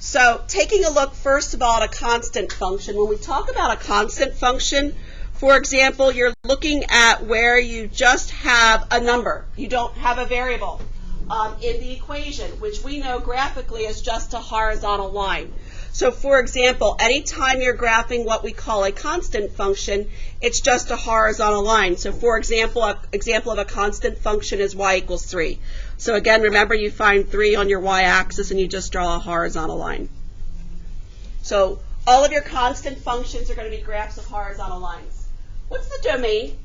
So taking a look first of all at a constant function. When we talk about a constant function, for example, you're looking at where you just have a number. You don't have a variable in the equation, which we know graphically is just a horizontal line. So for example, anytime you're graphing what we call a constant function, it's just a horizontal line. So for example, an example of a constant function is y equals 3. So again, remember you find 3 on your y-axis and you just draw a horizontal line. So all of your constant functions are going to be graphs of horizontal lines. What's the domain?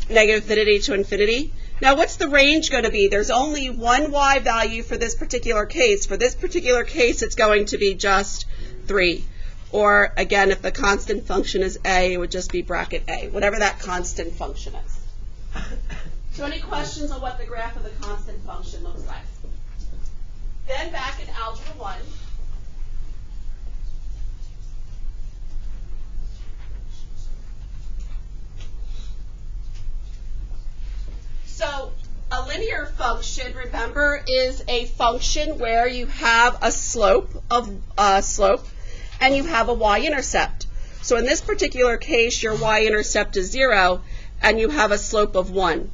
Negative infinity to infinity. Now, what's the range going to be? There's only one y value for this particular case. For this particular case, it's going to be just 3. Or, again, if the constant function is a, it would just be bracket a, whatever that constant function is. So any questions on what the graph of the constant function looks like? Then back in Algebra 1, so a linear function, remember, is a function where you have a slope and you have a y-intercept. So in this particular case, your y-intercept is 0 and you have a slope of 1.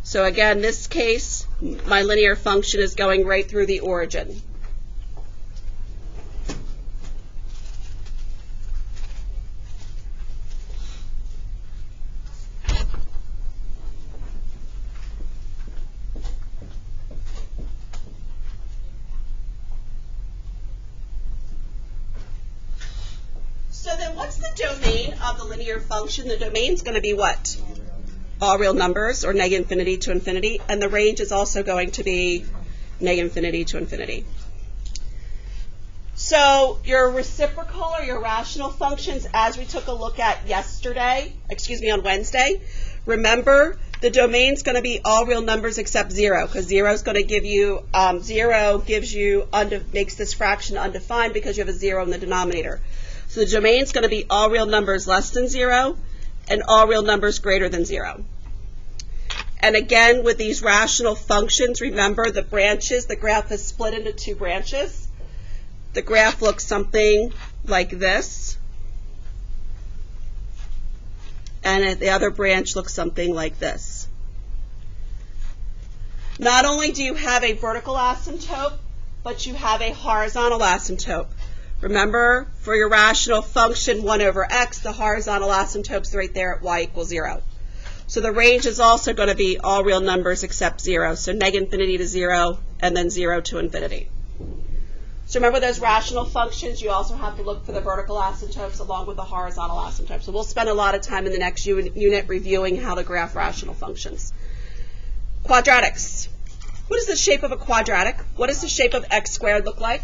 So again, this case, my linear function is going right through the origin. So then what's the domain of the linear function? The domain is going to be what? All real numbers, or negative infinity to infinity, and the range is also going to be negative infinity to infinity. So your reciprocal or your rational functions, as we took a look at on Wednesday, remember the domain's going to be all real numbers except 0, because 0 is going to give you, 0 gives you, makes this fraction undefined because you have a 0 in the denominator. So the domain's going to be all real numbers less than 0 and all real numbers greater than 0. And again, with these rational functions, remember the branches, the graph is split into 2 branches. The graph looks something like this. And the other branch looks something like this. Not only do you have a vertical asymptote, but you have a horizontal asymptote. Remember, for your rational function 1 over x, the horizontal asymptote's right there at y equals 0. So the range is also going to be all real numbers except 0. So negative infinity to 0, and then 0 to infinity. So remember those rational functions, you also have to look for the vertical asymptotes along with the horizontal asymptotes. So we'll spend a lot of time in the next unit reviewing how to graph rational functions. Quadratics. What is the shape of a quadratic? What does the shape of x squared look like?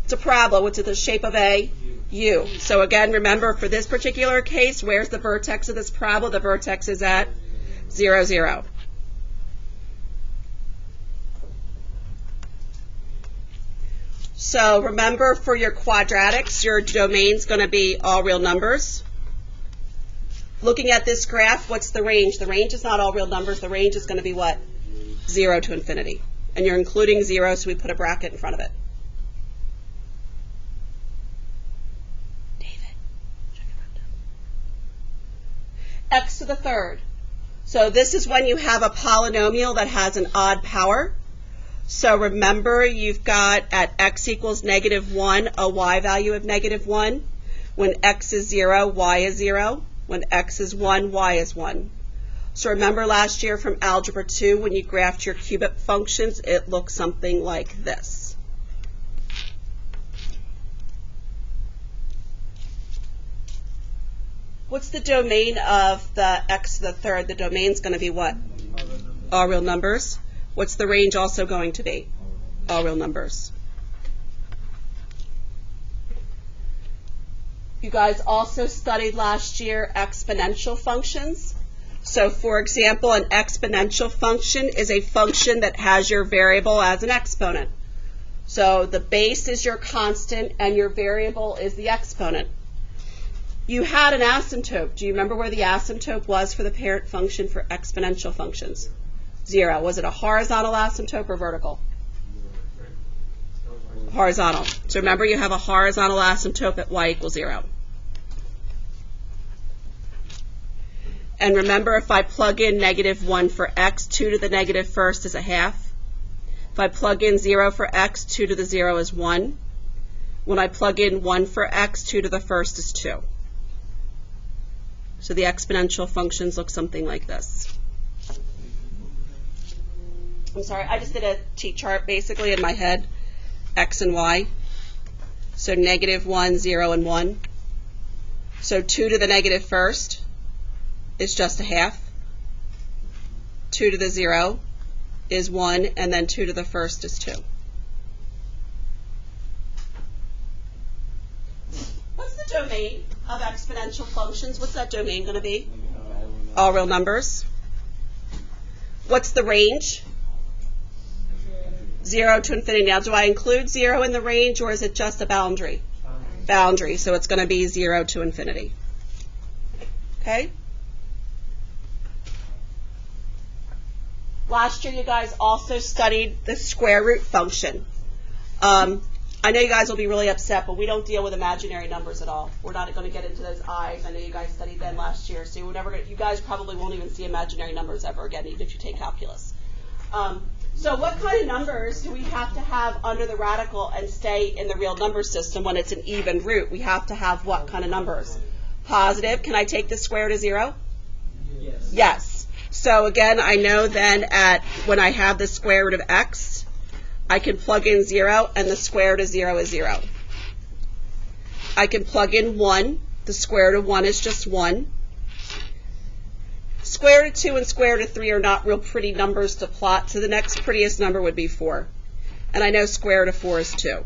It's a parabola. What's the shape of a U? So again, remember for this particular case, where's the vertex of this parabola? The vertex is at 0, 0. So remember for your quadratics, your domain's going to be all real numbers. Looking at this graph, what's the range? The range is not all real numbers. The range is going to be what? 0 to infinity. And you're including 0, so we put a bracket in front of it. X to the third. So this is when you have a polynomial that has an odd power. So remember, you've got at x equals -1, a y value of -1. When x is 0, y is 0. When x is 1, y is 1. So remember last year from Algebra 2, when you graphed your cubic functions, it looks something like this. What's the domain of the x to the third? The domain's going to be what? All real numbers. What's the range also going to be? All real numbers. You guys also studied last year exponential functions. So for example, an exponential function is a function that has your variable as an exponent. So the base is your constant and your variable is the exponent. You had an asymptote. Do you remember where the asymptote was for the parent function for exponential functions? 0. Was it a horizontal asymptote or vertical? Horizontal. So remember, you have a horizontal asymptote at y equals 0. And remember, if I plug in -1 for x, 2 to the negative first is a half. If I plug in 0 for x, 2 to the 0 is 1. When I plug in 1 for x, 2 to the first is 2. So the exponential functions look something like this. I'm sorry, I just did a T-chart basically in my head, x and y. So -1, 0, and 1. So 2 to the negative first is just a half. 2 to the 0 is 1, and then 2 to the first is 2. What's the domain of exponential functions? What's that domain going to be? All real numbers. What's the range? 0 to infinity. Now, do I include 0 in the range, or is it just a boundary? Boundary. So it's going to be 0 to infinity. Okay? Last year, you guys also studied the square root function. I know you guys will be really upset, but we don't deal with imaginary numbers at all. We're not going to get into those i's. I know you guys studied them last year, so you guys probably won't even see imaginary numbers ever again, even if you take calculus. So what kind of numbers do we have to have under the radical and stay in the real number system when it's an even root? We have to have what kind of numbers? Positive. Can I take the square root of 0? Yes. Yes. So again, I know then when I have the square root of x, I can plug in 0, and the square root of 0 is 0. I can plug in 1. The square root of 1 is just 1. Square root of 2 and square root of 3 are not real pretty numbers to plot, so the next prettiest number would be 4. And I know square root of 4 is 2.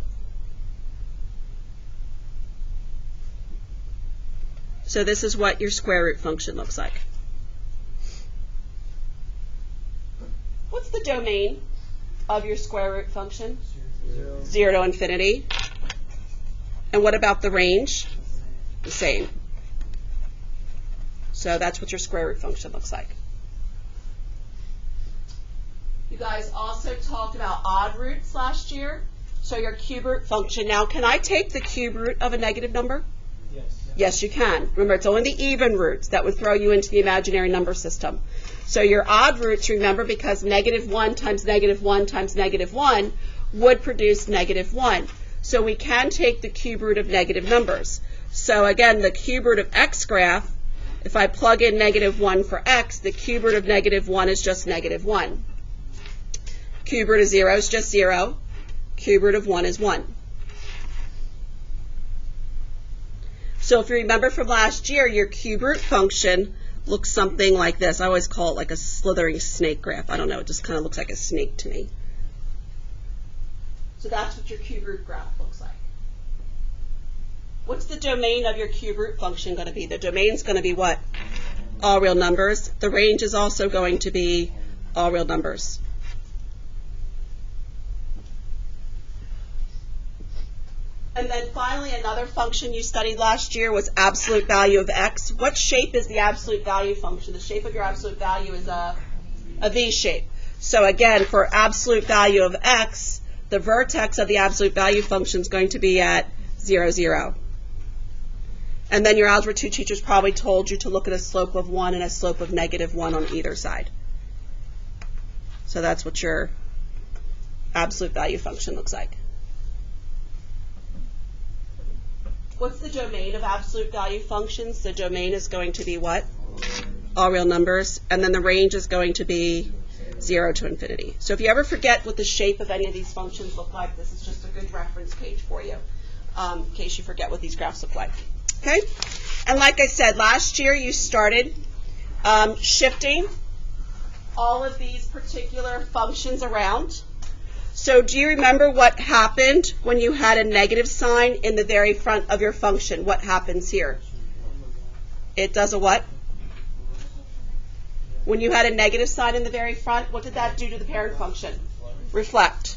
So this is what your square root function looks like. What's the domain of your square root function? 0 to infinity. And what about the range? The same. So that's what your square root function looks like. You guys also talked about odd roots last year. So your cube root function. Now, can I take the cube root of a negative number? Yes. Yes, you can. Remember, it's only the even roots that would throw you into the imaginary number system. So your odd roots, remember, because -1 times -1 times -1 would produce -1. So we can take the cube root of negative numbers. So again, the cube root of x graph, if I plug in -1 for x, the cube root of -1 is just -1. Cube root of 0 is just 0. Cube root of 1 is 1. So if you remember from last year, your cube root function looks something like this. I always call it like a slithering snake graph. I don't know, it just kind of looks like a snake to me. So that's what your cube root graph looks like. What's the domain of your cube root function going to be? The domain is going to be what? All real numbers. The range is also going to be all real numbers. And then finally, another function you studied last year was absolute value of x. What shape is the absolute value function? The shape of your absolute value is a V shape. So again, for absolute value of x, the vertex of the absolute value function is going to be at 0, 0. And then your Algebra 2 teachers probably told you to look at a slope of 1 and a slope of -1 on either side. So that's what your absolute value function looks like. What's the domain of absolute value functions? The domain is going to be what? All real numbers. And then the range is going to be 0 to infinity. So if you ever forget what the shape of any of these functions look like, this is just a good reference page for you, in case you forget what these graphs look like. Okay? And like I said, last year you started shifting all of these particular functions around. So do you remember what happened when you had a negative sign in the very front of your function? What happens here? It does a what? When you had a negative sign in the very front, what did that do to the parent function? Reflect.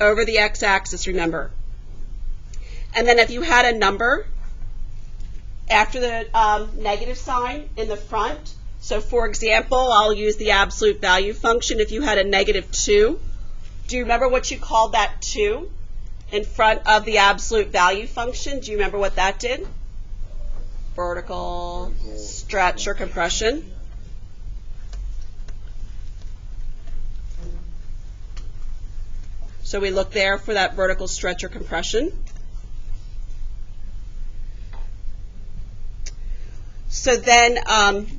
Over the x-axis, remember. And then if you had a number after the negative sign in the front, so for example, I'll use the absolute value function. If you had a -2 Do you remember what you called that 2 in front of the absolute value function? Do you remember what that did? Vertical stretch or compression. So we look there for that vertical stretch or compression. So then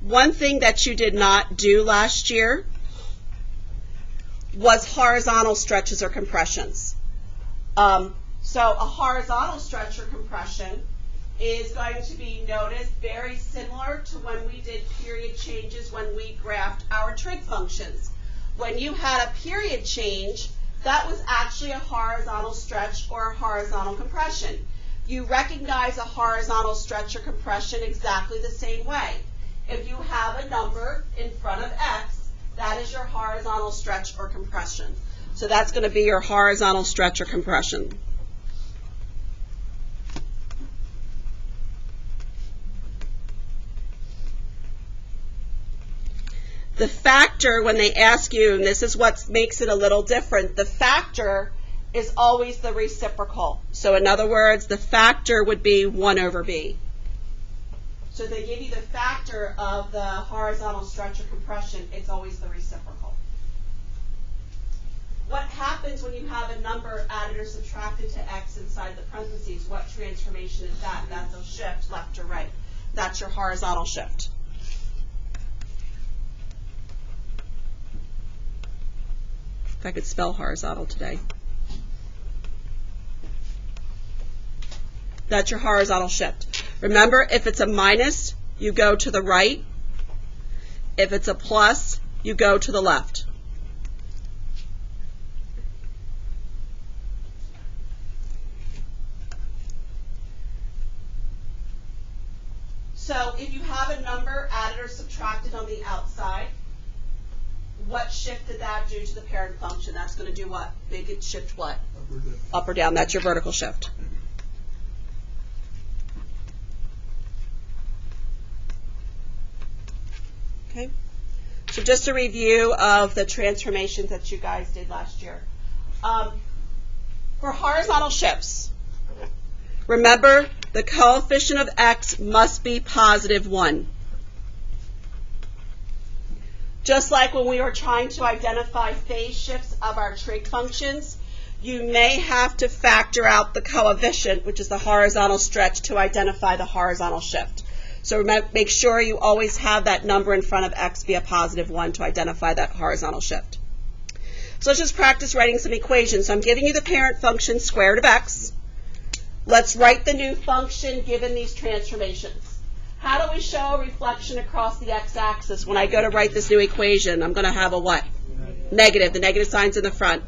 one thing that you did not do last year was horizontal stretches or compressions. So a horizontal stretch or compression is going to be noticed very similar to when we did period changes when we graphed our trig functions. When you had a period change, that was actually a horizontal stretch or a horizontal compression. You recognize a horizontal stretch or compression exactly the same way. If you have a number in front of x, that is your horizontal stretch or compression. So that's going to be your horizontal stretch or compression. The factor, when they ask you, and this is what makes it a little different, the factor is always the reciprocal. So in other words, the factor would be 1 over b. So they give you the factor of the horizontal stretch or compression, it's always the reciprocal. What happens when you have a number added or subtracted to x inside the parentheses? What transformation is that? That's a shift left or right. That's your horizontal shift. If I could spell horizontal today. That's your horizontal shift. Remember, if it's a minus, you go to the right. If it's a plus, you go to the left. So if you have a number added or subtracted on the outside, what shift did that do to the parent function? That's going to do what? Make it shift what? Up or down. Up or down. That's your vertical shift. Okay. So just a review of the transformations that you guys did last year. For horizontal shifts, remember the coefficient of x must be positive 1. Just like when we were trying to identify phase shifts of our trig functions, you may have to factor out the coefficient, which is the horizontal stretch, to identify the horizontal shift. So make sure you always have that number in front of x be a positive 1 to identify that horizontal shift. So let's just practice writing some equations. So I'm giving you the parent function square root of x. Let's write the new function given these transformations. How do we show a reflection across the x-axis? When I go to write this new equation, I'm going to have a what? Negative. The negative sign's in the front.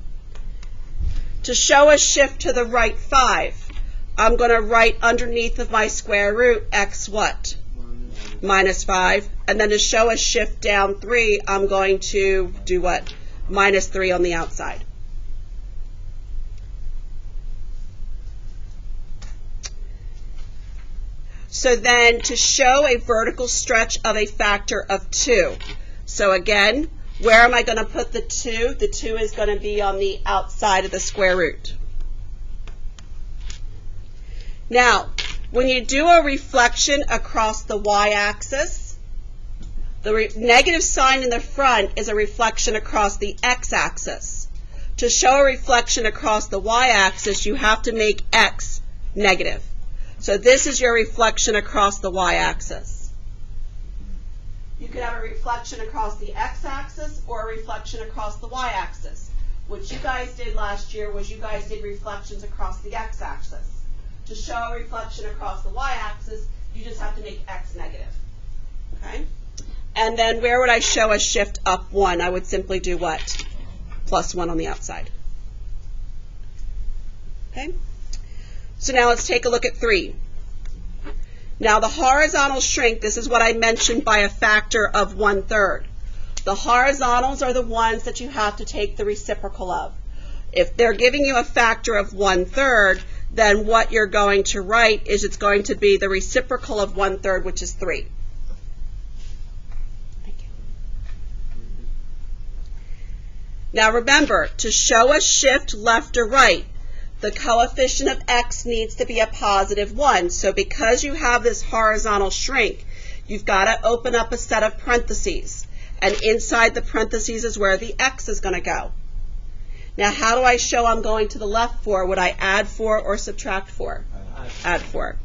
To show a shift to the right 5, I'm going to write underneath of my square root x what? Minus 5. And then to show a shift down 3, I'm going to do what? Minus 3 on the outside. So then to show a vertical stretch of a factor of 2. So again, where am I going to put the 2? The 2 is going to be on the outside of the square root. Now, when you do a reflection across the y-axis, the negative sign in the front is a reflection across the x-axis. To show a reflection across the y-axis, you have to make x negative. So this is your reflection across the y-axis. You could have a reflection across the x-axis or a reflection across the y-axis. What you guys did last year was you guys did reflections across the x-axis. To show a reflection across the y-axis, you just have to make x negative. Okay? And then where would I show a shift up 1? I would simply do what? Plus 1 on the outside. Okay? So now let's take a look at 3. Now the horizontal shrink, this is what I mentioned by a factor of 1/3. The horizontals are the ones that you have to take the reciprocal of. If they're giving you a factor of 1/3, then what you're going to write is it's going to be the reciprocal of 1/3, which is 3. Thank you. Now remember, to show a shift left or right, the coefficient of x needs to be a positive 1. So because you have this horizontal shrink, you've got to open up a set of parentheses. And inside the parentheses is where the x is going to go. Now how do I show I'm going to the left 4? Would I add 4 or subtract 4? Add 4.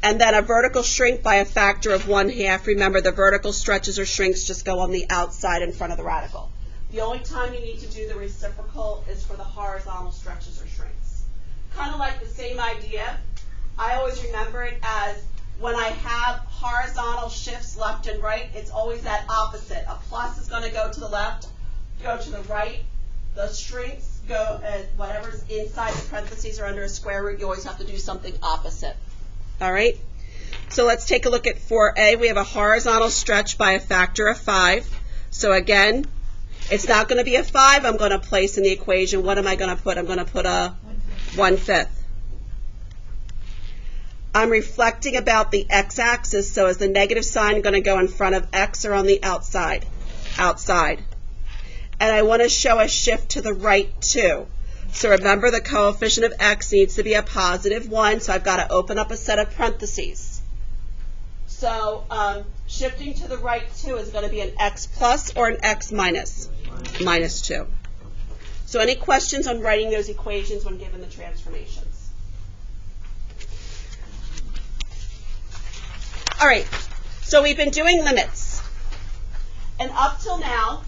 And then a vertical shrink by a factor of 1/2. Remember, the vertical stretches or shrinks just go on the outside in front of the radical. The only time you need to do the reciprocal is for the horizontal stretches or shrinks. Kind of like the same idea. I always remember it as when I have horizontal shifts left and right, it's always that opposite. A plus is going to go to the left, go to the right. The shrinks go, whatever's inside the parentheses or under a square root, you always have to do something opposite. All right? So let's take a look at 4a. We have a horizontal stretch by a factor of 5. So again, it's not going to be a 5 I'm going to place in the equation. What am I going to put? I'm going to put a 1/5. I'm reflecting about the x-axis, so is the negative sign going to go in front of x or on the outside? Outside. And I want to show a shift to the right too. So remember, the coefficient of x needs to be a positive 1, so I've got to open up a set of parentheses. So shifting to the right too is going to be an x plus or an x minus? Minus 2. So any questions on writing those equations when given the transformations? All right, so we've been doing limits. And up till now,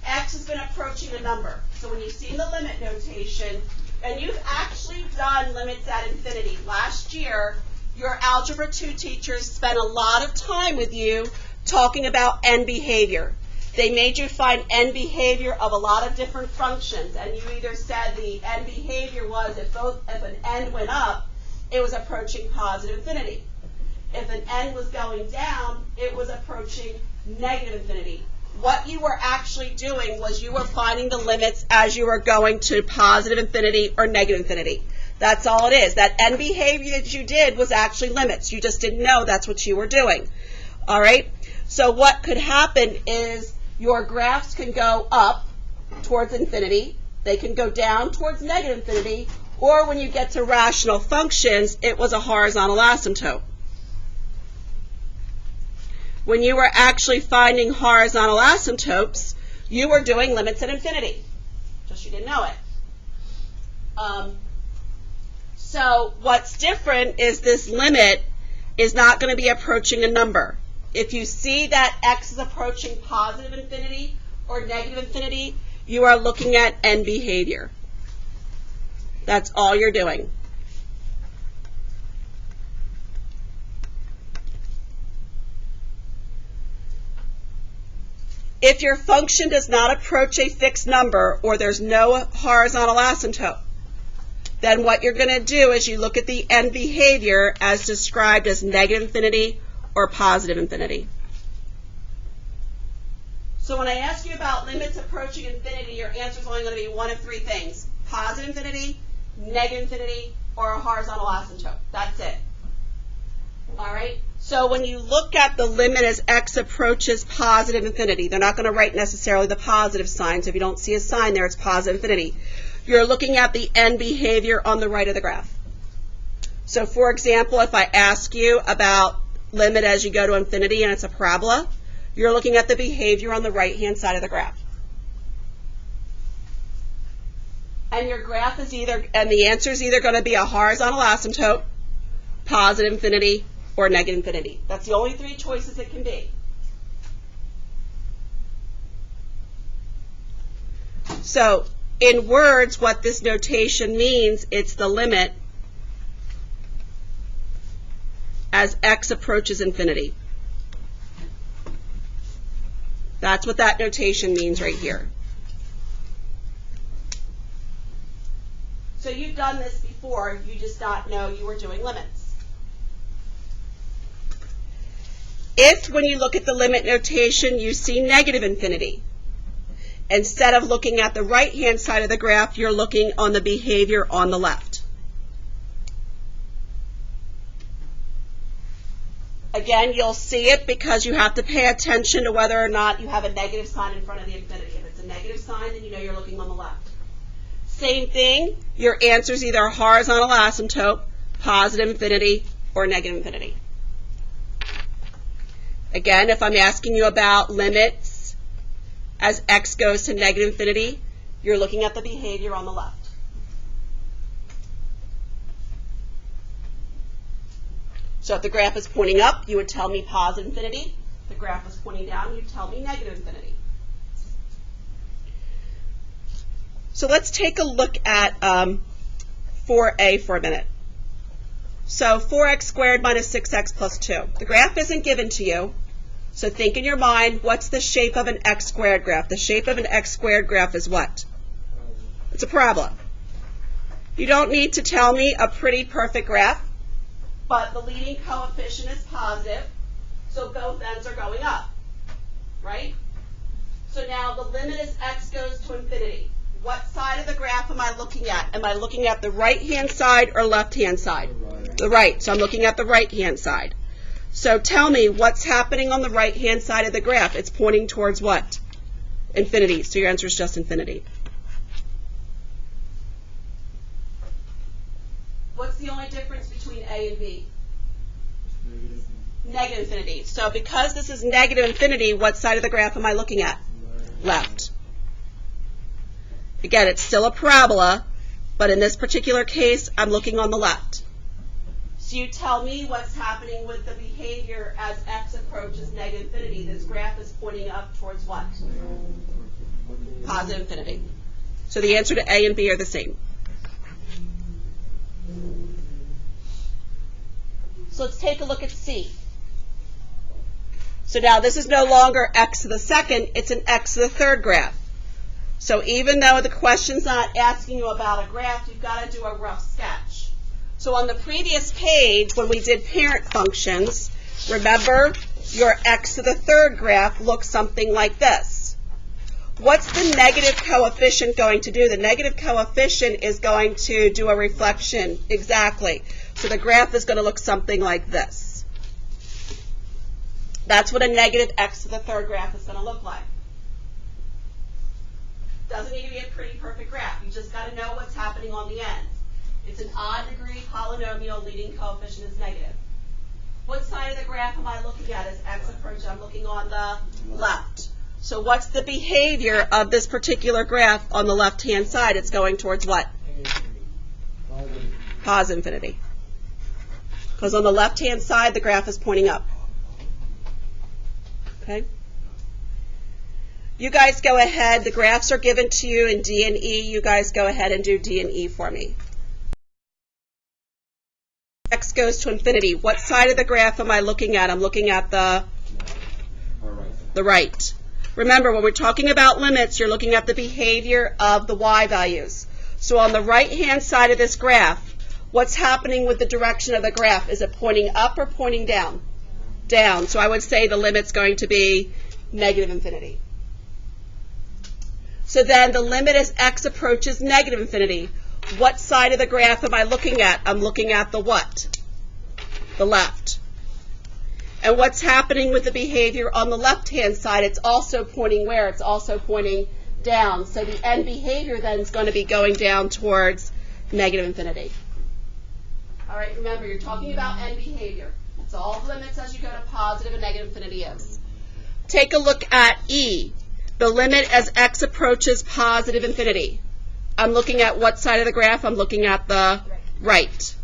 x has been approaching a number. So when you've seen the limit notation, and you've actually done limits at infinity. Last year, your Algebra 2 teachers spent a lot of time with you talking about end behavior. They made you find end behavior of a lot of different functions, and you either said the end behavior was if an end went up, it was approaching positive infinity. If an end was going down, it was approaching negative infinity. What you were actually doing was you were finding the limits as you were going to positive infinity or negative infinity. That's all it is. That end behavior that you did was actually limits. You just didn't know that's what you were doing. All right? So what could happen is your graphs can go up towards infinity. They can go down towards negative infinity. Or when you get to rational functions, it was a horizontal asymptote. When you were actually finding horizontal asymptotes, you were doing limits at infinity. Just you didn't know it. So what's different is this limit is not going to be approaching a number. If you see that x is approaching positive infinity or negative infinity, you are looking at end behavior. That's all you're doing. If your function does not approach a fixed number or there's no horizontal asymptote, then what you're going to do is you look at the end behavior as described as negative infinity or positive infinity. So when I ask you about limits approaching infinity, your answer is only going to be one of three things: positive infinity, negative infinity, or a horizontal asymptote. That's it. All right? So when you look at the limit as x approaches positive infinity, they're not going to write necessarily the positive sign, so if you don't see a sign there, it's positive infinity. You're looking at the end behavior on the right of the graph. So for example, if I ask you about limit as you go to infinity and it's a parabola, you're looking at the behavior on the right-hand side of the graph. And your graph is and the answer is either going to be a horizontal asymptote, positive infinity, or negative infinity. That's the only three choices it can be. So in words, what this notation means, it's the limit as x approaches infinity. That's what that notation means right here. So you've done this before, you just not know you were doing limits. If, when you look at the limit notation, you see negative infinity, instead of looking at the right-hand side of the graph, you're looking on the behavior on the left. Again, you'll see it because you have to pay attention to whether or not you have a negative sign in front of the infinity. If it's a negative sign, then you know you're looking on the left. Same thing, your answer is either a horizontal asymptote, positive infinity, or negative infinity. Again, if I'm asking you about limits as x goes to negative infinity, you're looking at the behavior on the left. So if the graph is pointing up, you would tell me positive infinity. If the graph is pointing down, you'd tell me negative infinity. So let's take a look at 4a for a minute. So 4x squared minus 6x plus 2. The graph isn't given to you, so think in your mind, what's the shape of an x squared graph? The shape of an x squared graph is what? It's a parabola. You don't need to tell me a pretty perfect graph, but the leading coefficient is positive, so both ends are going up, right? So now the limit as x goes to infinity. What side of the graph am I looking at? Am I looking at the right-hand side or left-hand side? The right. So I'm looking at the right-hand side. So tell me what's happening on the right-hand side of the graph. It's pointing towards what? Infinity. So your answer is just infinity. What's the only difference between A and B? Negative infinity. So because this is negative infinity, what side of the graph am I looking at? Left. Again, it's still a parabola, but in this particular case, I'm looking on the left. So you tell me what's happening with the behavior as x approaches negative infinity. This graph is pointing up towards what? Positive infinity. So the answer to A and B are the same. So let's take a look at C. So now this is no longer x to the second, it's an x to the third graph. So even though the question's not asking you about a graph, you've got to do a rough sketch. So on the previous page, when we did parent functions, remember your x to the third graph looks something like this. What's the negative coefficient going to do? The negative coefficient is going to do a reflection. Exactly. So the graph is going to look something like this. That's what a negative x to the third graph is going to look like. Doesn't need to be a pretty perfect graph. You just got to know what's happening on the ends. It's an odd degree polynomial, leading coefficient is negative. What side of the graph am I looking at as x approaches? I'm looking on the left. So what's the behavior of this particular graph on the left-hand side? It's going towards what? Positive infinity. Because on the left-hand side, the graph is pointing up. Okay? You guys go ahead. The graphs are given to you in D and E. You guys go ahead and do D and E for me. X goes to infinity. What side of the graph am I looking at? I'm looking at the right. Remember, when we're talking about limits, you're looking at the behavior of the y values. So on the right-hand side of this graph, what's happening with the direction of the graph? Is it pointing up or pointing down? Down. So I would say the limit's going to be negative infinity. So then the limit as x approaches negative infinity. What side of the graph am I looking at? I'm looking at the what? The left. And what's happening with the behavior on the left-hand side? It's also pointing where? It's also pointing down. So the end behavior then is going to be going down towards negative infinity. All right, remember, you're talking about end behavior. It's all limits as you go to positive and negative infinity is. Take a look at E. The limit as x approaches positive infinity. I'm looking at what side of the graph? I'm looking at the right.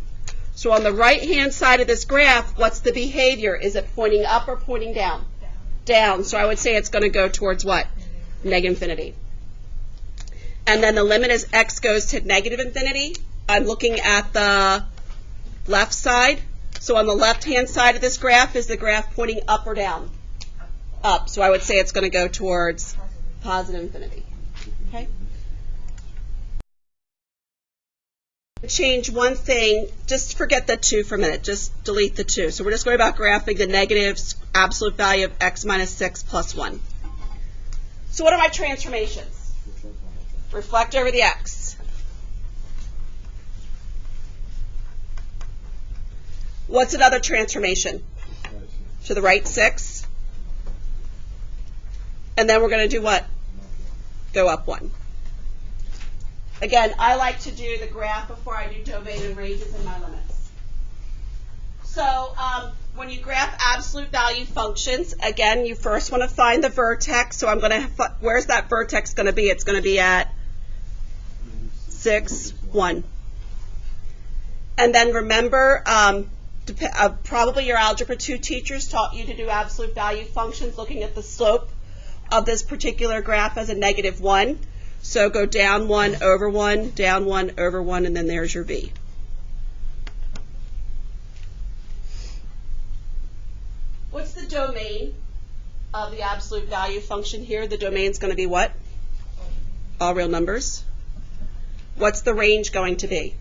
So on the right-hand side of this graph, what's the behavior? Is it pointing up or pointing down? Down. So I would say it's going to go towards what? Negative infinity. And then the limit as x goes to negative infinity, I'm looking at the left side. So on the left-hand side of this graph, is the graph pointing up or down? Up. So I would say it's going to go towards positive infinity. Okay? Change one thing, just forget the 2 for a minute, just delete the 2. So we're just going about graphing the negative absolute value of x minus 6 plus 1. So what are my transformations? Reflect over the x. What's another transformation? To the right 6. And then we're going to do what? Go up 1. Again, I like to do the graph before I do domain and ranges and my limits. So when you graph absolute value functions, again, you first want to find the vertex. So I'm going to, where's that vertex going to be? It's going to be at 6, 1. And then remember, probably your Algebra 2 teachers taught you to do absolute value functions looking at the slope of this particular graph as a -1. So go down 1 over 1, down 1 over 1, and then there's your v. What's the domain of the absolute value function here? The domain's going to be what? All real numbers. What's the range going to be?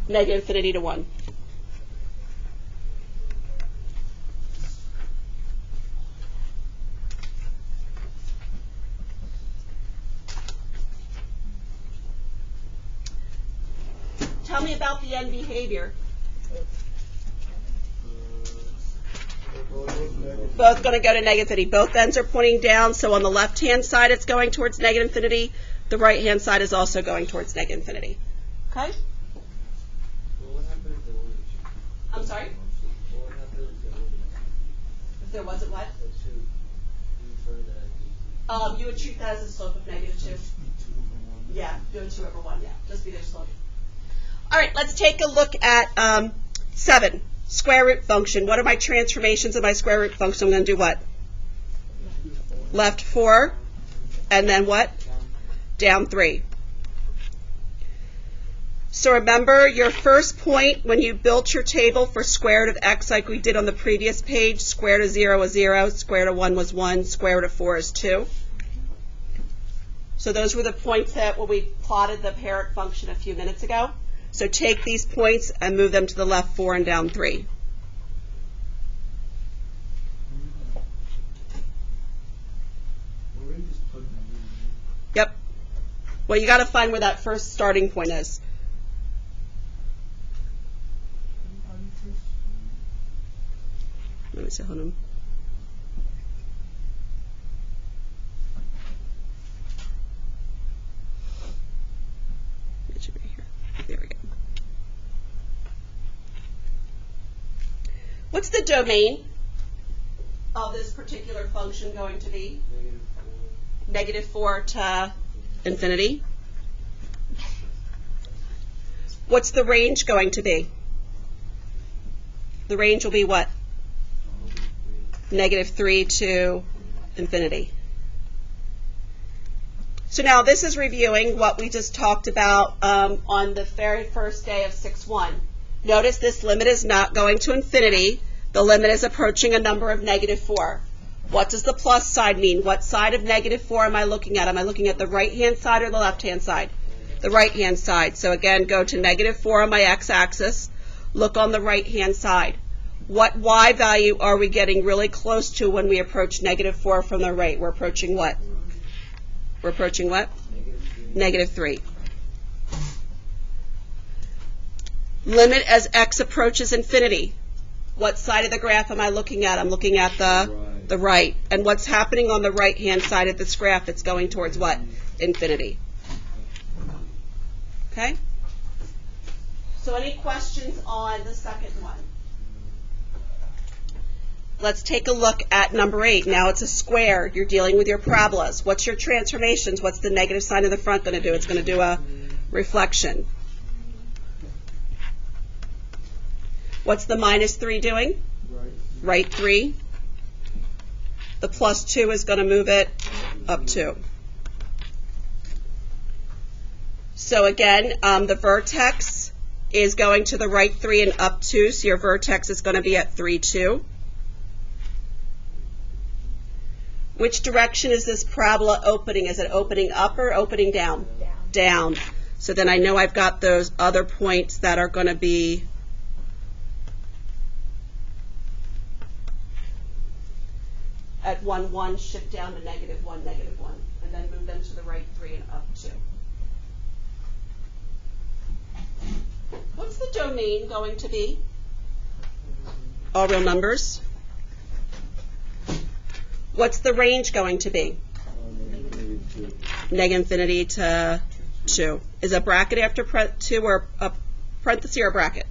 -infinity to 1. Tell me about the end behavior. Both going to go to -infinity. Both ends are pointing down, so on the left-hand side it's going towards -infinity. The right-hand side is also going towards -infinity. Okay? I'm sorry? If there wasn't what? You would treat that as a slope of -2. Yeah, do a 2 over 1, yeah. Just be their slope. All right, let's take a look at 7, square root function. What are my transformations of my square root function? I'm going to do what? Left 4, and then what? Down 3. So remember your first point when you built your table for square root of x like we did on the previous page, square root of 0 was 0, square root of 1 was 1, square root of 4 is 2. So those were the points that when we plotted the parent function a few minutes ago. So take these points and move them to the left 4 and down 3. Yep. Well, you got to find where that first starting point is. Let me see, hold on. It should be here. There we go. What's the domain of this particular function going to be? -4 to infinity. What's the range going to be? The range will be what? -3 to infinity. So now this is reviewing what we just talked about on the very first day of 6-1. Notice this limit is not going to infinity. The limit is approaching a number of -4. What does the plus side mean? What side of -4 am I looking at? Am I looking at the right-hand side or the left-hand side? The right-hand side. So again, go to -4 on my x-axis. Look on the right-hand side. What y value are we getting really close to when we approach -4 from the right? We're approaching what? We're approaching what? -3. Limit as x approaches infinity. What side of the graph am I looking at? I'm looking at the right. And what's happening on the right-hand side of this graph? It's going towards what? Infinity. Okay? So any questions on the second one? Let's take a look at number 8. Now it's a square. You're dealing with your parabolas. What's your transformations? What's the negative sign in the front going to do? It's going to do a reflection. What's the -3 doing? Right 3. The +2 is going to move it up 2. So again, the vertex is going to the right 3 and up 2, so your vertex is going to be at 3, 2. Which direction is this parabola opening? Is it opening up or opening down? Down. So then I know I've got those other points that are going to be at 1, 1, shift down to -1, -1, and then move them to the right 3 and up 2. What's the domain going to be? All real numbers. What's the range going to be? Negative infinity to 2. Is a bracket after 2 or a parenthesis or a bracket?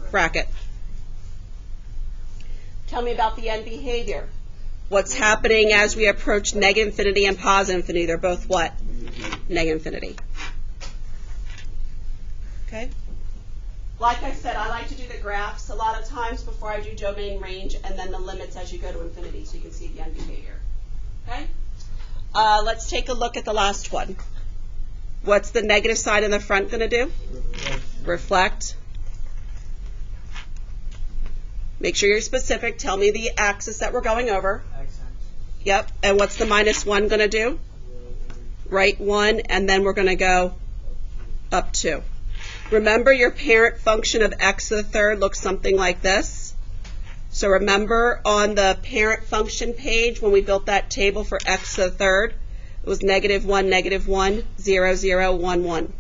Bracket. Tell me about the end behavior. What's happening as we approach negative infinity and positive infinity? They're both what? Negative infinity. Okay? Like I said, I like to do the graphs a lot of times before I do domain, range, and then the limits as you go to infinity so you can see the end behavior. Okay? Let's take a look at the last one. What's the negative side in the front going to do? Reflect. Make sure you're specific. Tell me the axis that we're going over. X-axis. Yep. And what's the minus 1 going to do? Right 1, and then we're going to go up 2. Remember, your parent function of x to the third looks something like this. So remember on the parent function page when we built that table for x to the third, it was -1, -1, 0, 0, 1, 1.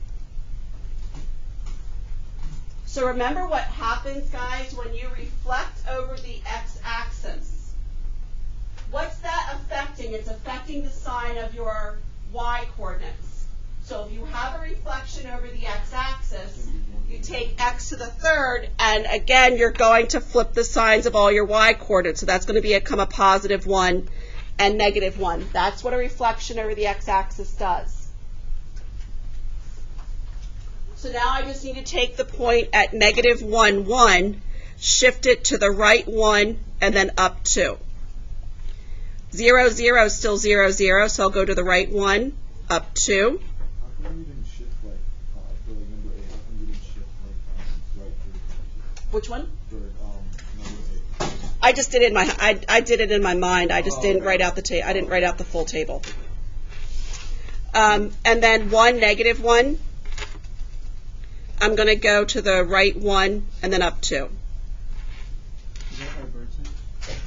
So remember what happens, guys, when you reflect over the x-axis. What's that affecting? It's affecting the sign of your y-coordinates. So if you have a reflection over the x-axis, you take x to the third, and again, you're going to flip the signs of all your y-coordinates. So that's going to become a +1 and -1. That's what a reflection over the x-axis does. So now I just need to take the point at -1, 1, shift it to the right 1, and then up 2. 0, 0 is still 0, 0, so I'll go to the right 1, up 2. How come you didn't shift for number 8? How come you didn't shift right through? Which one? For number 8. I just did it in my I did it in my mind. I just didn't write out the I didn't write out the full table. And then 1, -1. I'm going to go to the right 1 and then up 2. Is that our vertex?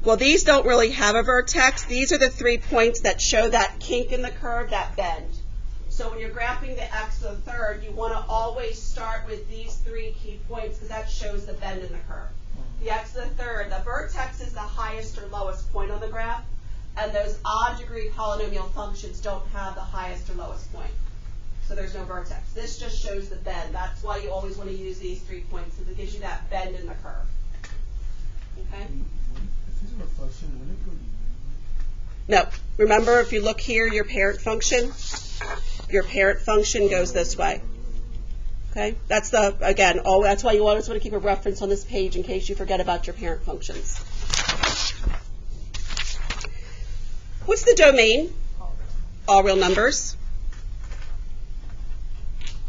Well, these don't really have a vertex. These are the 3 points that show that kink in the curve, that bend. So when you're graphing the x to the third, you want to always start with these 3 key points because that shows the bend in the curve. The x to the third, the vertex is the highest or lowest point on the graph, and those odd degree polynomial functions don't have the highest or lowest point. So there's no vertex. This just shows the bend. That's why you always want to use these 3 points, because it gives you that bend in the curve. Okay? If it's a reflection, wouldn't it go No. Remember, if you look here, your parent function goes this way. Okay? That's the, again, that's why you always want to keep a reference on this page in case you forget about your parent functions. What's the domain? All real numbers.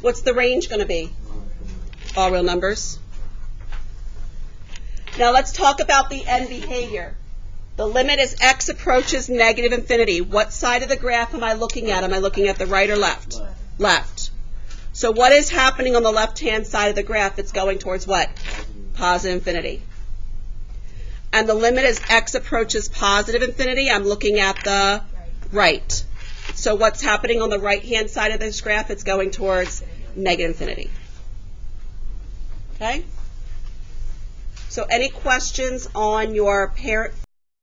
What's the range going to be? All real numbers. Now let's talk about the end behavior. The limit as x approaches negative infinity. What side of the graph am I looking at? Am I looking at the right or left? Left. So what is happening on the left-hand side of the graph? It's going towards what? Positive infinity. And the limit as x approaches positive infinity, I'm looking at the right. So what's happening on the right-hand side of this graph? It's going towards negative infinity. Okay? So any questions on your parent